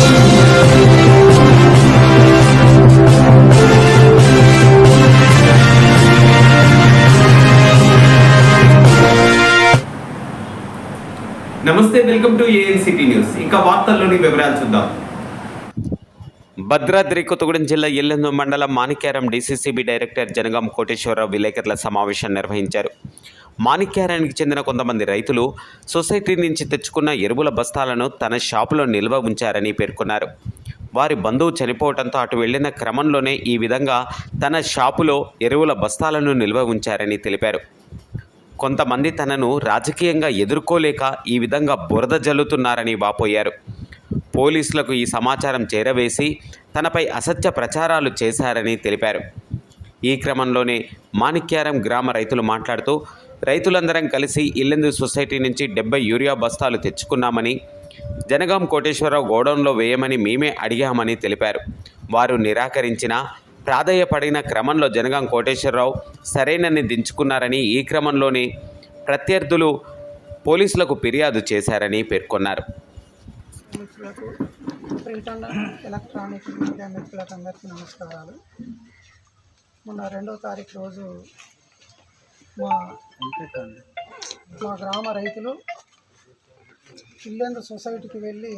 నమస్తే, welcome to ANCT news. ఇక వార్తల్లోని వివరాలు చూద్దాం. భద్రాద్రి కొత్తగూడెం జిల్లా ఇల్లందు మండలం మాణిక్యారం డీసీసీబీ డైరెక్టర్ జనగాం కోటేశ్వరరావు విలేకరుల సమావేశం నిర్వహించారు. మాణిక్యారానికి చెందిన కొంతమంది రైతులు సొసైటీ నుంచి తెచ్చుకున్న ఎరువుల బస్తాలను తన షాపులో నిల్వ ఉంచారని పేర్కొన్నారు. వారి బంధువు చనిపోవడంతో అటు వెళ్లిన క్రమంలోనే ఈ విధంగా తన షాపులో ఎరువుల బస్తాలను నిల్వ ఉంచారని తెలిపారు. కొంతమంది తనను రాజకీయంగా ఎదుర్కోలేక ఈ విధంగా బురద జల్లుతున్నారని వాపోయారు. పోలీసులకు ఈ సమాచారం చేరవేసి తనపై అసత్య ప్రచారాలు చేశారని తెలిపారు. ఈ క్రమంలోనే మాణిక్యారం గ్రామ రైతులు మాట్లాడుతూ, రైతులందరం కలిసి ఇల్లెందు సొసైటీ నుంచి 70 యూరియా బస్తాలు తెచ్చుకున్నామని, జనగాం కోటేశ్వరరావు గోడౌన్లో వేయమని మేమే అడిగామని తెలిపారు. వారు నిరాకరించిన ప్రాధేయపడిన క్రమంలో జనగాం కోటేశ్వరరావు సరైనని దించుకున్నారని, ఈ క్రమంలోనే ప్రత్యర్థులు పోలీసులకు ఫిర్యాదు చేశారని పేర్కొన్నారు. ప్రింట్ అండ్ ఎలక్ట్రానిక్ మీడియా మిత్రులకు అందరికీ నమస్కారాలు. మొన్న 2వ తారీఖు రోజు మా గ్రామ రైతులు ఇల్లెందు సొసైటీకి వెళ్ళి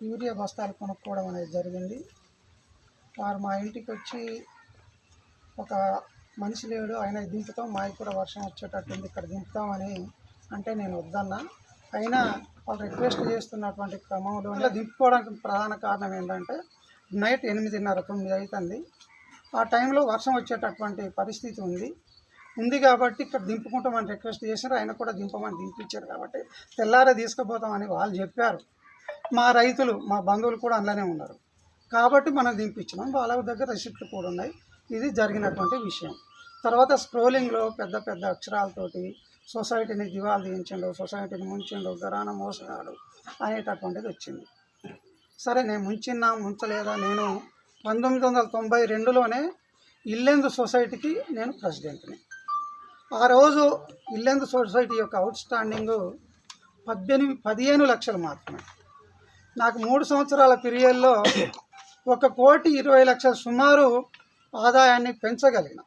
యూరియా బస్తాలు కొనుక్కోవడం అనేది జరిగింది. వారు మా ఇంటికి వచ్చి, ఒక మనిషి లేడు, ఆయన దింపుతాం, మాకు కూడా వర్షం వచ్చేటట్టుంది, ఇక్కడ దింపుతామని అంటే నేను వద్దన్నా. అయినా వాళ్ళు రిక్వెస్ట్ చేస్తున్నటువంటి క్రమంలో ఇలా దింపుకోవడానికి ప్రధాన కారణం ఏంటంటే, నైట్ 8:30-9 అవుతుంది. ఆ టైంలో వర్షం వచ్చేటటువంటి పరిస్థితి ఉంది కాబట్టి ఇక్కడ దింపుకుంటామని రిక్వెస్ట్ చేశారు. ఆయన కూడా దింపమని దింపించారు కాబట్టి తెల్లారే తీసుకుపోతామని వాళ్ళు చెప్పారు. మా రైతులు, మా బంధువులు కూడా అందులోనే ఉన్నారు కాబట్టి మనం దింపించినాం. వాళ్ళ దగ్గర రిసిప్ట్లు కూడా ఉన్నాయి. ఇది జరిగినటువంటి విషయం. తర్వాత స్క్రోలింగ్లో పెద్ద పెద్ద అక్షరాలతోటి సొసైటీని దివాళా తీయించండు, సొసైటీని ముంచిండు, గరాన మోసగాడు అనేటటువంటిది వచ్చింది. సరే, నేను ముంచలేదా? నేను 1992లోనే ఇల్లెందు సొసైటీకి నేను ప్రెసిడెంట్ని. ఆ రోజు ఇల్లెందు సొసైటీ యొక్క అవుట్ స్టాండింగు 15 లక్షలు మాత్రమే. నాకు 3 సంవత్సరాల పీరియడ్లో 1,20,00,000 సుమారు ఆదాయాన్ని పెంచగలిగిన,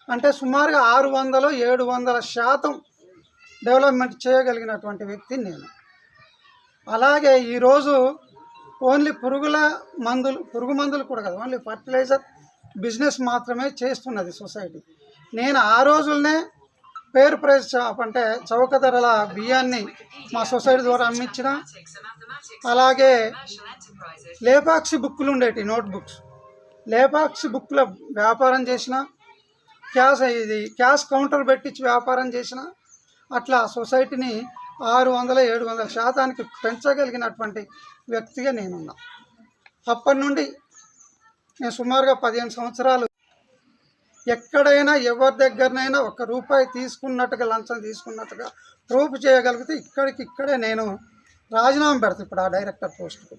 అంటే సుమారుగా 600-700% డెవలప్మెంట్ చేయగలిగినటువంటి వ్యక్తి నేను. అలాగే ఈరోజు ఓన్లీ పురుగు మందులు కూడా కాదు, ఓన్లీ ఫర్టిలైజర్ బిజినెస్ మాత్రమే చేస్తున్నది సొసైటీ. నేను ఆ రోజుల్నే పేరు ప్రైజ్ షాప్ అంటే చౌక ధరల బియ్యాన్ని మా సొసైటీ ద్వారా అమ్మించిన, అలాగే లేపాక్షి బుక్కులు ఉండేటి, నోట్బుక్స్, లేపాక్షి బుక్ల వ్యాపారం చేసిన, క్యాష్ కౌంటర్ పెట్టించి వ్యాపారం చేసిన, అట్లా సొసైటీని 600-700% పెంచగలిగినటువంటి వ్యక్తిగా నేనున్నా. అప్పటి నుండి నేను సుమారుగా 15 సంవత్సరాలు ఎక్కడైనా ఎవరి దగ్గరనైనా ₹1 తీసుకున్నట్టుగా, లంచం తీసుకున్నట్టుగా ప్రూఫ్ చేయగలిగితే ఇక్కడే నేను రాజీనామా పెడతాను. ఇప్పుడు ఆ డైరెక్టర్ పోస్టుకు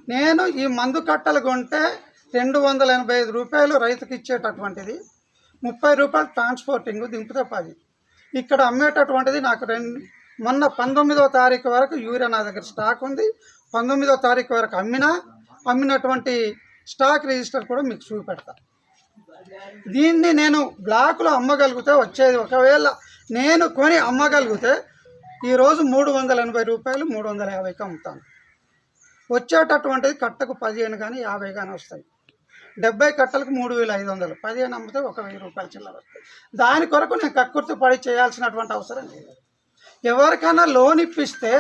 నేను ఈ మందు కట్టలు కొంటే ₹285 రైతుకి ఇచ్చేటటువంటిది, ₹30 ట్రాన్స్పోర్టింగ్, దింపితే 10. ఇక్కడ అమ్మేటటువంటిది నాకు మొన్న 19వ తారీఖు వరకు యూరియా నా దగ్గర స్టాక్ ఉంది. 19వ తారీఖు వరకు అమ్మినటువంటి స్టాక్ రిజిస్టర్ కూడా మీకు చూపెడతా. దీన్ని నేను బ్లాక్లో అమ్మగలిగితే వచ్చేది, ఒకవేళ నేను కొని అమ్మగలిగితే ఈరోజు ₹380, ₹350కి అమ్ముతాను. వచ్చేటటువంటిది కట్టకు 15 కానీ 50 కానీ వస్తాయి. 70 కట్టలకు 3,500, 15 అమ్మితే ₹1,000 చిల్లర వస్తాయి. దాని కొరకు నేను కక్కుర్తి పడి చేయాల్సినటువంటి అవసరం లేదు. ఎవరికైనా లోన్ ఇప్పిస్తే,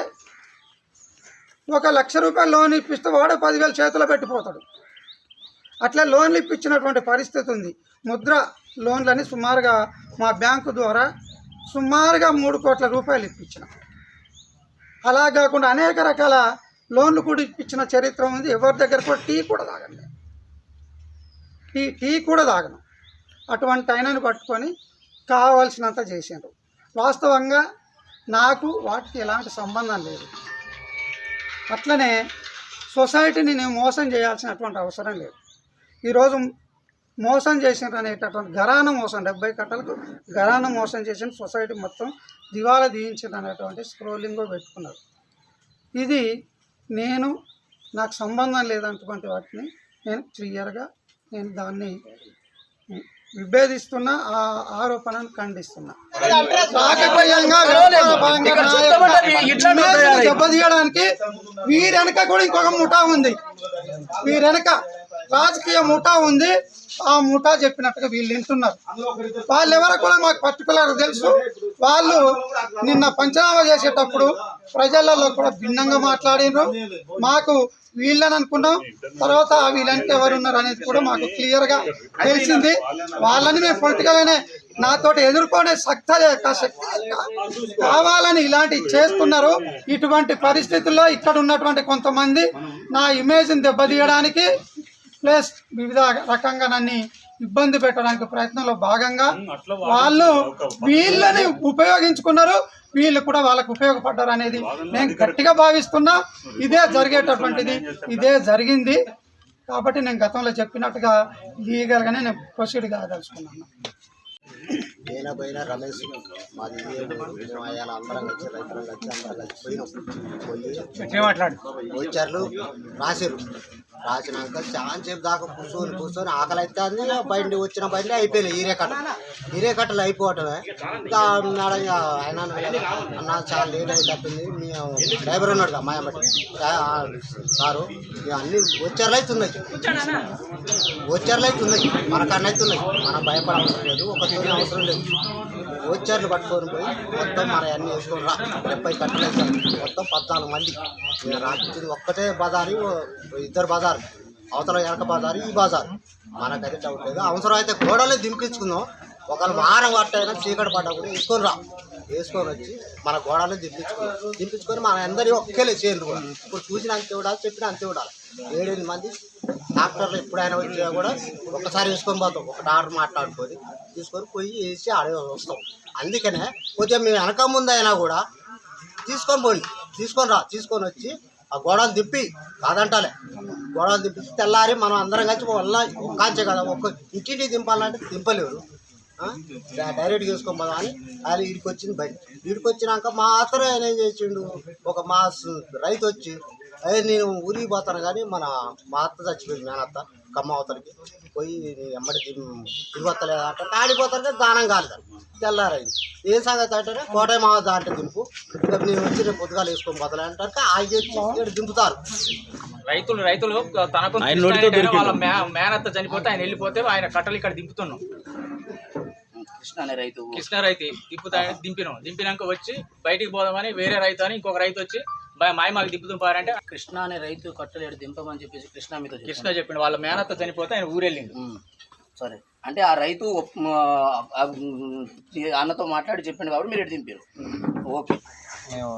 ₹1,00,000 లోన్ ఇప్పిస్తే వాడు 10,000 చేతిలో పెట్టిపోతాడు. అట్లా లోన్లు ఇప్పించినటువంటి పరిస్థితి ఉంది. ముద్ర లోన్లని సుమారుగా మా బ్యాంకు ద్వారా సుమారుగా ₹3 కోట్ల ఇప్పించిన. అలా కాకుండా అనేక రకాల లోన్లు కూడా ఇప్పించిన చరిత్ర ఉంది. ఎవరి దగ్గర కూడా టీ కూడా తాగను. అటువంటి ఆయనను పట్టుకొని కావాల్సినంత చేసిండ్రు. వాస్తవంగా నాకు వాటికి ఎలాంటి సంబంధం లేదు. అట్లనే సొసైటీని నేను మోసం చేయాల్సినటువంటి అవసరం లేదు. ఈరోజు మోసం చేసినారు అనేటటువంటి గరాన మోసం 70 కట్టలకు గరాన మోసం చేసిన సొసైటీ మొత్తం దివాలా తీయించారు అనేటువంటి స్క్రోలింగ్ పెట్టుకున్నారు. ఇది నాకు సంబంధం లేదన్నటువంటి వాటిని నేను క్లియర్గా దాన్ని విభేదిస్తున్నా, ఆ ఆరోపణను ఖండిస్తున్నా. రాజకీయంగా దెబ్బతీయడానికి వీరెనక కూడా ఇంకొక ముఠా ఉంది, వీరెనక రాజకీయ ముఠా ఉంది. ఆ ముఠా చెప్పినట్టుగా వీళ్ళు వింటున్నారు. వాళ్ళు ఎవరో కూడా మాకు పర్టికులర్ తెలుసు. వాళ్ళు నిన్న పంచనామా చేసేటప్పుడు ప్రజలలో కూడా భిన్నంగా మాట్లాడినారు. మాకు వీళ్ళని అనుకున్నాం, తర్వాత వీళ్ళంటే ఎవరు ఉన్నారు అనేది కూడా మాకు క్లియర్గా తెలిసింది. వాళ్ళని మేము పొలిటికల్గానే నాతోటి ఎదుర్కొనే శక్తి కావాలని ఇలాంటివి చేస్తున్నారు. ఇటువంటి పరిస్థితుల్లో ఇక్కడ ఉన్నటువంటి కొంతమంది నా ఇమేజ్ని దెబ్బతీయడానికి ప్లస్ వివిధ రకంగా నన్ను ఇబ్బంది పెట్టడానికి ప్రయత్నంలో భాగంగా వాళ్ళు వీళ్ళని ఉపయోగించుకున్నారు. వీళ్ళు కూడా వాళ్ళకు ఉపయోగపడ్డారు అనేది నేను గట్టిగా భావిస్తున్నా. ఇదే జరిగేటటువంటిది, ఇదే జరిగింది. కాబట్టి నేను గతంలో చెప్పినట్టుగా లీగల్గానే నేను ప్రొసీడ్ కాదలుచుకున్నాను. పోయినా రమేష్ మాది మేము అయ్యాల అందరం వచ్చి రైతులం వచ్చి అందరం కలిసి పోయి వచ్చారు రాసారు. రాసినాక చాలా సేపు దాకా కూర్చొని ఆకలి అవుతుంది. బండి వచ్చిన బండి అయిపోయినాయి. ఈరే కట్టలు అయిపోవటమే. ఇంకా ఆయన అన్న చాలా లేట్ అయి తప్పింది. మీ డ్రైవర్ ఉన్నాడు కదా మాయమ్మటి సారు, అన్ని వచ్చారులు అవుతున్నాయి, మన కన్నా అవుతున్నాయి. మనం భయపడవసరం లేదు, ఒకటి అవసరం లేదు. వచ్చారులు పట్టుకొని పోయి మొత్తం మన అన్నీ వేసుకొని 70 కట్టలు వేసారు. మొత్తం 14 మంది రాత్రి. ఒక్కటే బజారు, 2 బజారు, అవతల వెనక బజారు, ఈ బజారు. మనకైతే డౌట్ లేదు. అవసరం అయితే గోడలే దింపించుకుందాం. ఒకవేళ వారం పట్టైనా చీకటి పడ్డా కూడా వేసుకొని వచ్చి మన గోడలే దింపించుకొని మన అందరి ఒకేలే చేయాలి కూడా. ఇప్పుడు చూసిన అంతే ఉండాలి, చెప్పిన అంతే ఉండాలి. 7-8 మంది డాక్టర్లు ఎప్పుడైనా వచ్చినా కూడా ఒక్కసారి వేసుకొని పోతాం. ఒక డాక్టర్ మాట్లాడుకొని తీసుకొని పోయి వేసి ఆడే వస్తాం. అందుకనే కొద్దిగా మేము వెనక ముందు అయినా కూడా తీసుకొని వచ్చి ఆ గోడలు దింపి కాదంటాలే, గోడలు దింపి తెల్లారి మనం అందరం కలిసి కాంచే కదా. ఒక్క ఇంటింటికి దింపాలంటే దింపలేరు, డైరెక్ట్గా వేసుకొని పోదాం అని ఆయన వీడికి వచ్చింది. వీడికి వచ్చినాక మాత్రం ఆయన ఏం చేసిండు, మా రైతు వచ్చి నేను ఊరికి పోతాను కానీ మా అత్త చచ్చిపోయింది, మేనత్త కమ్మ అవతలకి పోయి ఎమ్మడి తిరిగొత్తలేదు అంటే ఆడిపోతారంటే దానం కాలేదు. తెల్లారైంది. ఏ సంగతి అంటే కోటయ్య మావ దాంట్లో దింపు, నేను వచ్చి రేపు పొద్దుగాలు వేసుకొని పోతాను అంటే ఆయన దింపుతారు. రైతులు తనకు వాళ్ళ మేనత్త చనిపోతే ఆయన వెళ్ళిపోతే ఆయన కట్టలు ఇక్కడ దింపుతున్నాం. కృష్ణ రైతు దింపినాక వచ్చి బయటికి పోదామని వేరే రైతు అని ఇంకొక రైతు వచ్చి మాకు దింపుతుంపారంటే కృష్ణ అనే రైతు కట్టలేడు దింపమని చెప్పేసి కృష్ణ చెప్పిండు. వాళ్ళ మేనత్త చనిపోతే ఆయన ఊరెళ్ళిండు. సరే, అంటే ఆ రైతు అన్నతో మాట్లాడి చెప్పిండు కాబట్టి మీరు దింపారు. ఓకే. మేము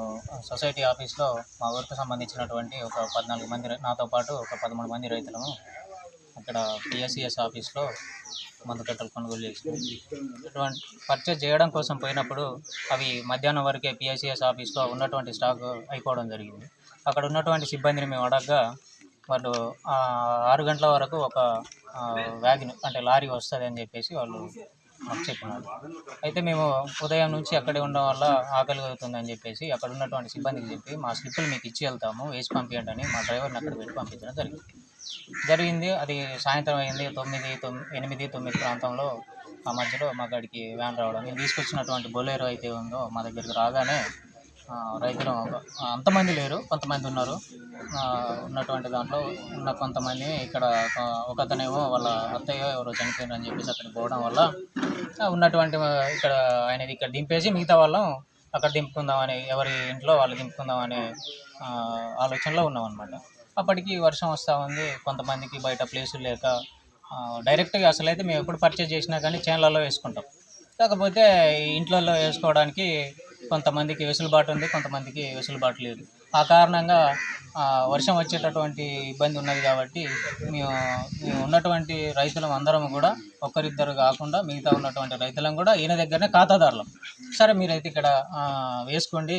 సొసైటీ ఆఫీస్లో మా వర్క్ సంబంధించినటువంటి ఒక 14 మంది, నాతో పాటు ఒక 13 మంది రైతులను అక్కడ పిఎస్సిఎస్ ఆఫీస్లో మందు కట్టలు కొనుగోలు చేసినాం. ఇటువంటి పర్చేజ్ చేయడం కోసం పోయినప్పుడు అవి మధ్యాహ్నం వరకే పిఎస్సిఎస్ ఆఫీస్లో ఉన్నటువంటి స్టాక్ అయిపోవడం జరిగింది. అక్కడ ఉన్నటువంటి సిబ్బందిని మేము అడగగా వాళ్ళు 6 గంటల వరకు ఒక వ్యాగన్ అంటే లారీ వస్తుంది అని చెప్పేసి వాళ్ళు మాకు చెప్పినారు. అయితే మేము ఉదయం నుంచి అక్కడే ఉండడం వల్ల ఆకలి అవుతుందని చెప్పేసి అక్కడ ఉన్నటువంటి సిబ్బందికి చెప్పి మా స్లిప్పులు మీకు ఇచ్చి వెళ్తాము, వేసి పంపించండి అని మా డ్రైవర్ని అక్కడ పెట్టి పంపించడం జరిగింది. అది సాయంత్రం అయింది. 8-9 ప్రాంతంలో ఆ మధ్యలో మా గడికి వ్యాన్ రావడం, నేను తీసుకొచ్చినటువంటి బొలేరో అయితే ఉందో మా దగ్గరికి రాగానే రైతులు అంతమంది లేరు, కొంతమంది ఉన్నారు. ఉన్నటువంటి దాంట్లో ఉన్న కొంతమంది ఇక్కడ ఒకతనేమో వాళ్ళ అత్తయ్య ఎవరో చనిపోయినారు అని చెప్పేసి అక్కడికి పోవడం వల్ల ఉన్నటువంటి ఇక్కడ ఆయనది ఇక్కడ దింపేసి మిగతా వాళ్ళం అక్కడ దింపుకుందామని, ఎవరి ఇంట్లో వాళ్ళు దింపుకుందామనే ఆలోచనలో ఉన్నాం అనమాట. అప్పటికి వర్షం వస్తూ ఉంది, కొంతమందికి బయట ప్లేసులు లేక డైరెక్ట్గా అసలు అయితే మేము ఎప్పుడు పర్చేజ్ చేసినా కానీ చేన్లలో వేసుకుంటాం. కాకపోతే ఇంట్లలో వేసుకోవడానికి కొంతమందికి వెసులుబాటు ఉంది, కొంతమందికి వెసులుబాటు లేదు. ఆ కారణంగా వర్షం వచ్చేటటువంటి ఇబ్బంది ఉన్నది కాబట్టి మేము ఉన్నటువంటి రైతులం అందరం కూడా ఒక్కరిద్దరు కాకుండా మిగతా ఉన్నటువంటి రైతులం కూడా ఈయన దగ్గరనే ఖాతాదారులం. సరే మీరైతే ఇక్కడ వేసుకోండి,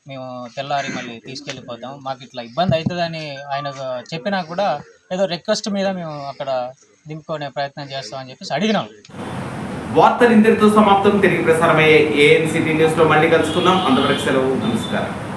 మేము తెల్లారి మళ్ళీ తీసుకెళ్ళిపోతాం, మాకు ఇట్లా ఇబ్బంది అవుతుందని ఆయన చెప్పినా కూడా ఏదో రిక్వెస్ట్ మీద మేము అక్కడ దింపుకునే ప్రయత్నం చేస్తామని చెప్పేసి అడిగినాం. వార్తలు ఇంతటితో సమాప్తం. తిరిగి ప్రసారమయ్యే ANCT న్యూస్లో మళ్ళీ కలుసుకుందాం. అంతవరకు సెలవు. నమస్కారం.